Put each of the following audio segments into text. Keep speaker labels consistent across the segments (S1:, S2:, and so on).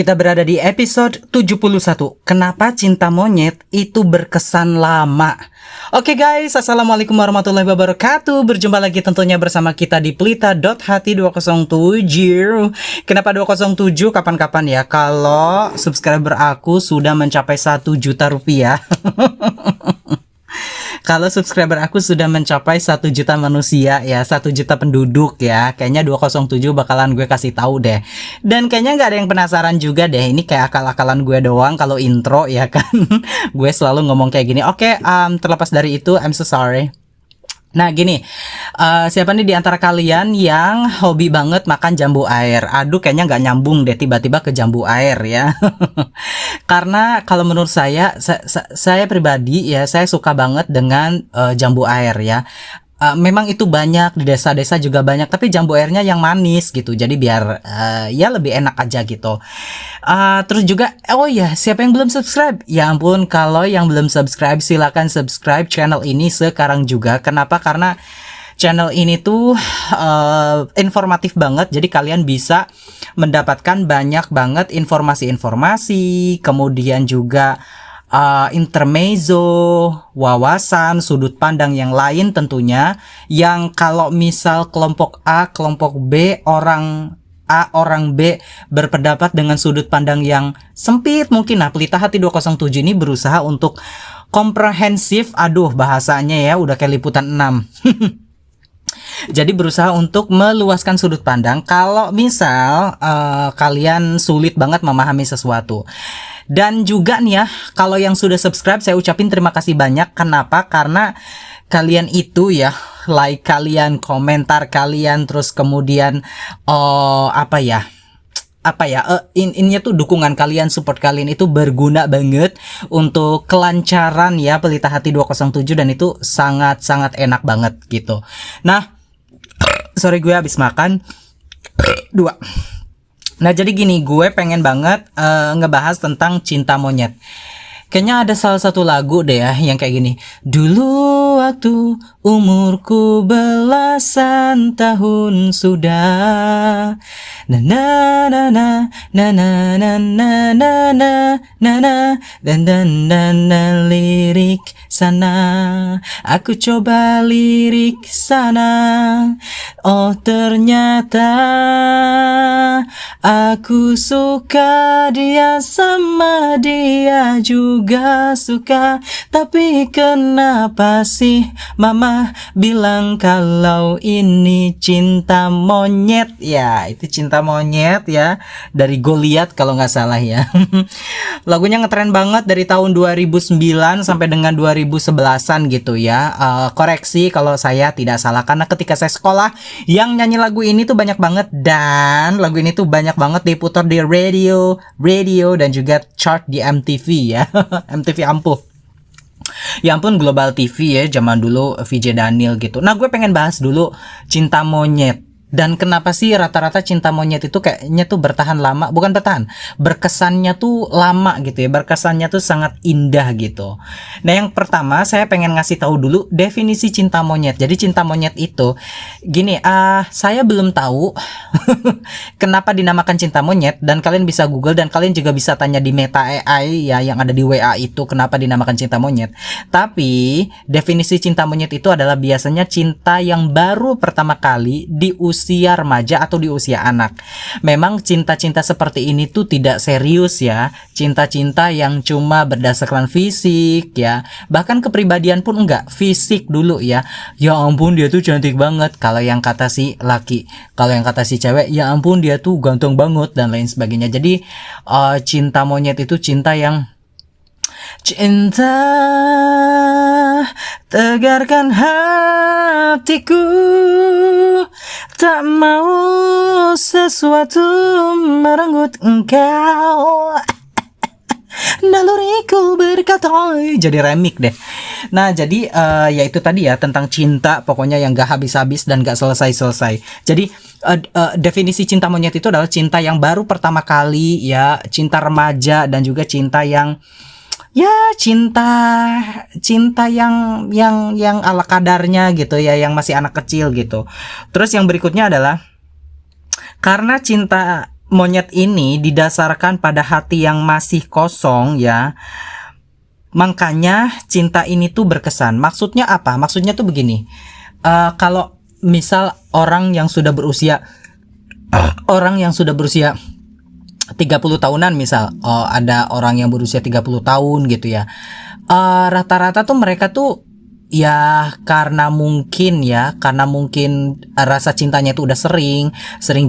S1: Kita berada di episode 71. Kenapa cinta monyet itu berkesan lama? Oke guys, assalamualaikum warahmatullahi wabarakatuh. Berjumpa lagi tentunya bersama kita di Pelita.hati 207. Kenapa 207? Kapan-kapan ya kalau subscriber aku sudah mencapai 1 juta rupiah. Kalau subscriber aku sudah mencapai 1 juta manusia ya, 1 juta penduduk ya, kayaknya 207 bakalan gue kasih tahu deh. Dan kayaknya nggak ada yang penasaran juga deh, ini kayak akal-akalan gue doang kalau intro ya kan. Gue selalu ngomong kayak gini. Oke, terlepas dari itu, I'm so sorry. Nah gini, siapa nih di antara kalian yang hobi banget makan jambu air? Aduh kayaknya nggak nyambung deh tiba-tiba ke jambu air ya. Karena kalau menurut saya pribadi ya, saya suka banget dengan jambu air ya. Memang itu banyak di desa-desa juga banyak, tapi jambu airnya yang manis gitu, jadi biar ya lebih enak aja gitu. Terus juga oh ya, siapa yang belum subscribe? Ya ampun, kalau yang belum subscribe silakan subscribe channel ini sekarang juga. Kenapa? Karena channel ini tuh informatif banget, jadi kalian bisa mendapatkan banyak banget informasi-informasi, kemudian juga intermezzo, wawasan, sudut pandang yang lain tentunya, yang kalau misal kelompok A, kelompok B, orang A, orang B berpendapat dengan sudut pandang yang sempit mungkin. Nah, Pelita Hati 207 ini berusaha untuk komprehensif, aduh bahasanya ya udah kayak liputan 6. Jadi berusaha untuk meluaskan sudut pandang kalau misal kalian sulit banget memahami sesuatu. Dan juga nih ya, kalau yang sudah subscribe saya ucapin terima kasih banyak. Kenapa? Karena kalian itu ya, like kalian, komentar kalian, terus kemudian ininya tuh dukungan kalian, support kalian itu berguna banget untuk kelancaran ya Pelita Hati 207, dan itu sangat-sangat enak banget gitu. Nah, sorry gue habis makan 2. Nah jadi gini, gue pengen banget ngebahas tentang cinta monyet. Kayaknya ada salah satu lagu deh ya yang kayak gini. Dulu waktu umurku belasan tahun sudah. Na na na na na na na na na na na na dan lirik sana. Aku coba lirik sana. Oh ternyata aku suka dia, sama dia juga suka. Tapi kenapa sih mama bilang kalau ini cinta monyet? Ya itu cinta monyet ya, dari Goliat kalau nggak salah ya. Lagunya ngetren banget dari tahun 2009 sampai dengan 2011an gitu ya. Koreksi kalau saya tidak salah, karena ketika saya sekolah yang nyanyi lagu ini tuh banyak banget, dan lagu ini tuh banyak banget diputar di radio dan juga chart di MTV ya. MTV ampuh. Ya ampun, Global TV ya zaman dulu, VJ Daniel gitu. Nah gue pengen bahas dulu cinta monyet. Dan kenapa sih rata-rata cinta monyet itu kayaknya tuh bertahan lama, bukan bertahan, berkesannya tuh lama gitu ya, berkesannya tuh sangat indah gitu. Nah yang pertama saya pengen ngasih tahu dulu definisi cinta monyet. Jadi cinta monyet itu gini, saya belum tahu kenapa dinamakan cinta monyet, dan kalian bisa Google dan kalian juga bisa tanya di Meta AI ya yang ada di WA itu kenapa dinamakan cinta monyet. Tapi definisi cinta monyet itu adalah biasanya cinta yang baru pertama kali di usia remaja atau di usia anak. Memang cinta-cinta seperti ini tuh tidak serius ya. Cinta-cinta yang cuma berdasarkan fisik ya. Bahkan kepribadian pun enggak, fisik dulu ya. Ya ampun dia tuh cantik banget kalau yang kata si laki. Kalau yang kata si cewek, ya ampun dia tuh ganteng banget dan lain sebagainya. Jadi cinta monyet itu cinta yang cinta tegarkan hatiku, tak mau sesuatu merenggut engkau. Naluriku berkata, jadi remik deh. Nah jadi ya itu tadi ya tentang cinta, pokoknya yang gak habis-habis dan gak selesai-selesai. Jadi definisi cinta monyet itu adalah cinta yang baru pertama kali ya, cinta remaja, dan juga cinta yang ya cinta yang ala kadarnya gitu ya, yang masih anak kecil gitu. Terus yang berikutnya adalah karena cinta monyet ini didasarkan pada hati yang masih kosong ya. Makanya cinta ini tuh berkesan. Maksudnya apa? Maksudnya tuh begini. Kalau misal orang yang sudah berusia 30 tahunan misal, ada orang yang berusia 30 tahun gitu ya. Rata-rata tuh mereka tuh ya karena mungkin rasa cintanya itu udah sering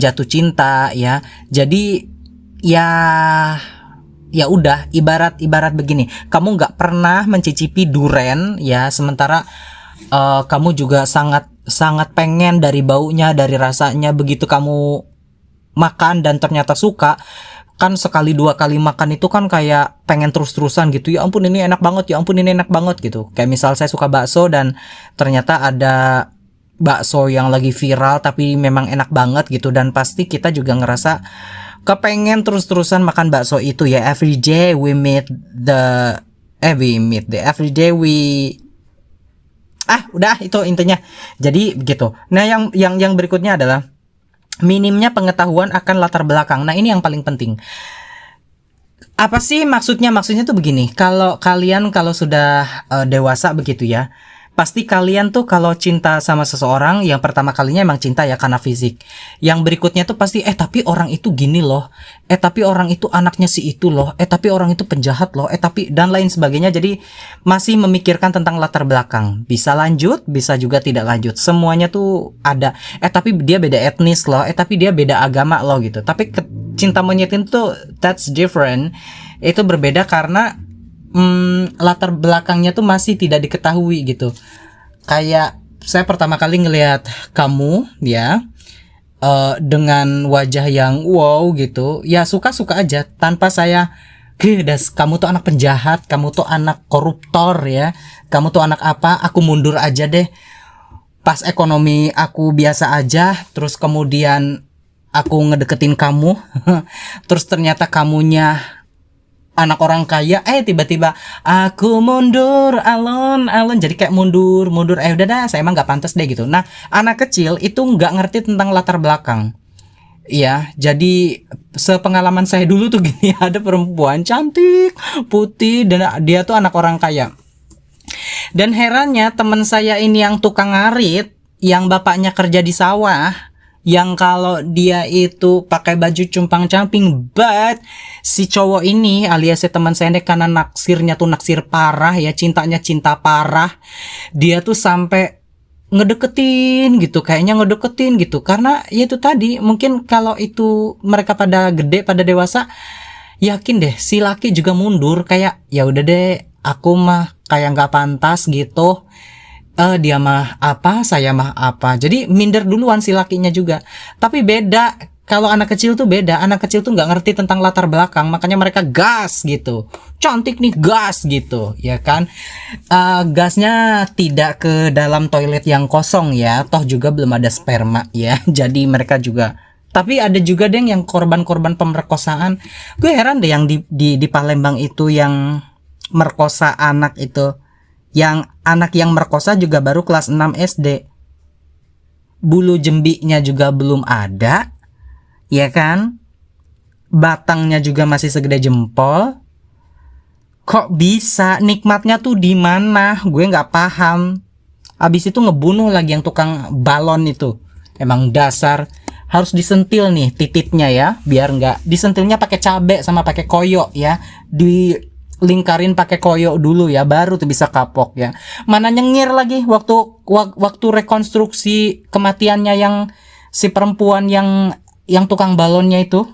S1: jatuh cinta ya. Jadi ya udah, ibarat begini, kamu nggak pernah mencicipi duren ya, sementara kamu juga sangat pengen dari baunya, dari rasanya. Begitu kamu makan dan ternyata suka, kan sekali dua kali makan itu kan kayak pengen terus-terusan gitu. Ya ampun ini enak banget, ya ampun ini enak banget gitu. Kayak misal saya suka bakso dan ternyata ada bakso yang lagi viral tapi memang enak banget gitu, dan pasti kita juga ngerasa kepengen terus-terusan makan bakso itu ya. Every day we meet the every day we udah itu intinya. Jadi begitu. Nah, yang berikutnya adalah minimnya pengetahuan akan latar belakang. Nah, ini yang paling penting. Apa sih maksudnya? Maksudnya tuh begini. Kalau kalian sudah dewasa begitu ya, pasti kalian tuh kalau cinta sama seseorang, yang pertama kalinya emang cinta ya karena fisik. Yang berikutnya tuh pasti tapi orang itu gini loh. Tapi orang itu anaknya si itu loh. Tapi orang itu penjahat loh. Tapi dan lain sebagainya. Jadi masih memikirkan tentang latar belakang. Bisa lanjut, bisa juga tidak lanjut. Semuanya tuh ada. Tapi dia beda etnis loh. Tapi dia beda agama loh gitu. Tapi cinta monyet itu that's different. Itu berbeda karena latar belakangnya tuh masih tidak diketahui gitu. Kayak saya pertama kali ngelihat kamu ya, dengan wajah yang wow gitu, ya suka-suka aja tanpa saya kamu tuh anak penjahat, kamu tuh anak koruptor ya, kamu tuh anak apa, aku mundur aja deh. Pas ekonomi aku biasa aja, terus kemudian aku ngedeketin kamu terus ternyata kamunya anak orang kaya, tiba-tiba aku mundur alon jadi kayak mundur udah dah, saya emang nggak pantas deh gitu. Nah, anak kecil itu nggak ngerti tentang latar belakang ya. Jadi sepengalaman saya dulu tuh gini, ada perempuan cantik putih dan dia tuh anak orang kaya, dan herannya teman saya ini yang tukang ngarit, yang bapaknya kerja di sawah, yang kalau dia itu pakai baju compang-camping, but si cowok ini alias si teman saya ini karena naksirnya tuh naksir parah ya, cintanya cinta parah, dia tuh sampai ngedeketin gitu, karena ya itu tadi, mungkin kalau itu mereka pada gede, pada dewasa, yakin deh si laki juga mundur, kayak ya udah deh, aku mah kayak nggak pantas gitu. Dia mah apa, saya mah apa. Jadi minder duluan si lakinya juga. Tapi beda, kalau anak kecil tuh beda. Anak kecil tuh nggak ngerti tentang latar belakang, makanya mereka gas gitu. Cantik nih, gas gitu, ya kan? Gasnya tidak ke dalam toilet yang kosong ya. Toh juga belum ada sperma ya. Jadi mereka juga. Tapi ada juga deh yang korban-korban pemerkosaan. Gue heran deh yang di Palembang itu yang merkosa anak itu. Yang anak yang merkosa juga baru kelas 6 SD. Bulu jembiknya juga belum ada, ya kan? Batangnya juga masih segede jempol. Kok bisa? Nikmatnya tuh di mana? Gue nggak paham. Abis itu ngebunuh lagi yang tukang balon itu. Emang dasar, harus disentil nih titiknya ya, biar nggak. Disentilnya pakai cabe sama pakai koyo ya. Lingkarin pakai koyo dulu ya, baru tuh bisa kapok ya. Mana nyengir lagi waktu rekonstruksi kematiannya yang si perempuan yang tukang balonnya itu.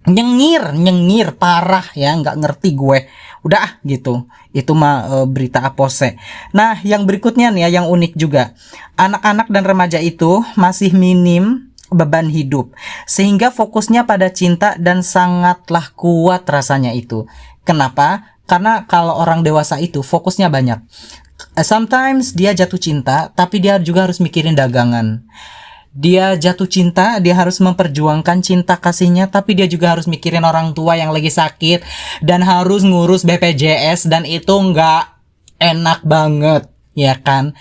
S1: Nyengir parah ya, nggak ngerti gue. Udah gitu. Itu mah berita apose. Nah, yang berikutnya nih ya, yang unik juga. Anak-anak dan remaja itu masih minim beban hidup, sehingga fokusnya pada cinta dan sangatlah kuat rasanya itu. Kenapa? Karena kalau orang dewasa itu fokusnya banyak. Sometimes dia jatuh cinta, tapi dia juga harus mikirin dagangan. Dia jatuh cinta, dia harus memperjuangkan cinta kasihnya, tapi dia juga harus mikirin orang tua yang lagi sakit dan harus ngurus BPJS, dan itu nggak enak banget, ya kan?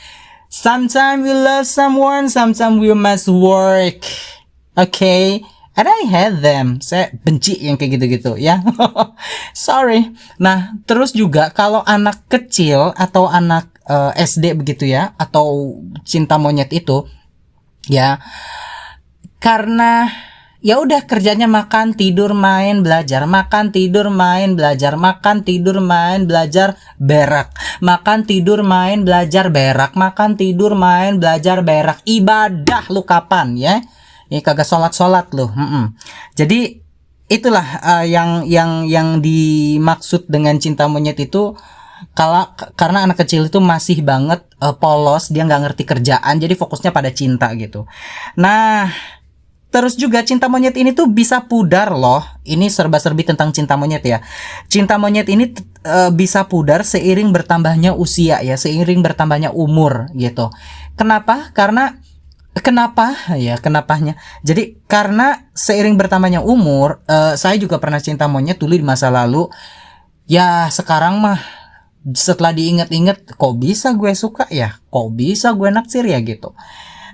S1: Sometimes we love someone, sometimes we must work. Okay? and I hate them. Saya benci yang kayak gitu-gitu ya. Sorry. Nah, terus juga kalau anak kecil atau anak SD begitu ya, atau cinta monyet itu ya, karena ya udah kerjanya makan, tidur, main, belajar, makan, tidur, main, belajar, makan, tidur, main, belajar, berak, makan, tidur, main, belajar, berak, makan, tidur, main, belajar, berak. Ibadah lu kapan ya? Ini kagak sholat lu. Jadi itulah yang dimaksud dengan cinta monyet itu. Karena anak kecil itu masih banget polos, dia nggak ngerti kerjaan, jadi fokusnya pada cinta gitu. Nah, terus juga cinta monyet ini tuh bisa pudar loh. Ini serba-serbi tentang cinta monyet ya. Cinta monyet ini bisa pudar seiring bertambahnya usia ya, seiring bertambahnya umur gitu. Kenapa? Kenapanya? Jadi karena seiring bertambahnya umur, saya juga pernah cinta monyet dulu di masa lalu. Ya sekarang mah setelah diinget-inget, kok bisa gue suka ya? Kok bisa gue naksir ya gitu.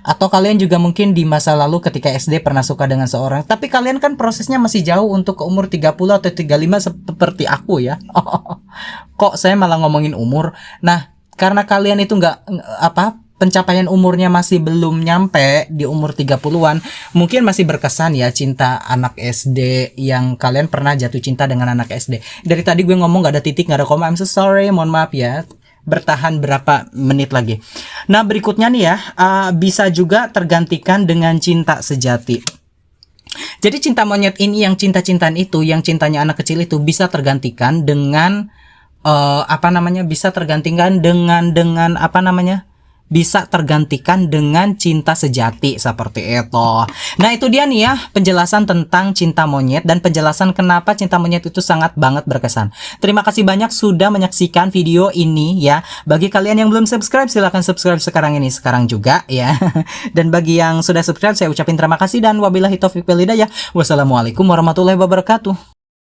S1: Atau kalian juga mungkin di masa lalu ketika SD pernah suka dengan seorang, tapi kalian kan prosesnya masih jauh untuk ke umur 30 atau 35 seperti aku ya. Kok saya malah ngomongin umur? Nah, karena kalian itu pencapaian umurnya masih belum nyampe di umur 30-an, mungkin masih berkesan ya cinta anak SD yang kalian pernah jatuh cinta dengan anak SD. Dari tadi gue ngomong gak ada titik, gak ada koma, I'm so sorry, mohon maaf ya. Bertahan berapa menit lagi. Nah, berikutnya nih ya, bisa juga tergantikan dengan cinta sejati. Jadi cinta monyet ini, yang cinta-cintaan itu, yang cintanya anak kecil itu bisa tergantikan dengan bisa tergantikan dengan cinta sejati seperti itu. Nah, itu dia nih ya penjelasan tentang cinta monyet dan penjelasan kenapa cinta monyet itu sangat banget berkesan. Terima kasih banyak sudah menyaksikan video ini ya. Bagi kalian yang belum subscribe, silahkan subscribe sekarang juga ya. Dan bagi yang sudah subscribe, saya ucapin terima kasih dan wabillahi taufiq wal hidayah. Wassalamualaikum warahmatullahi wabarakatuh.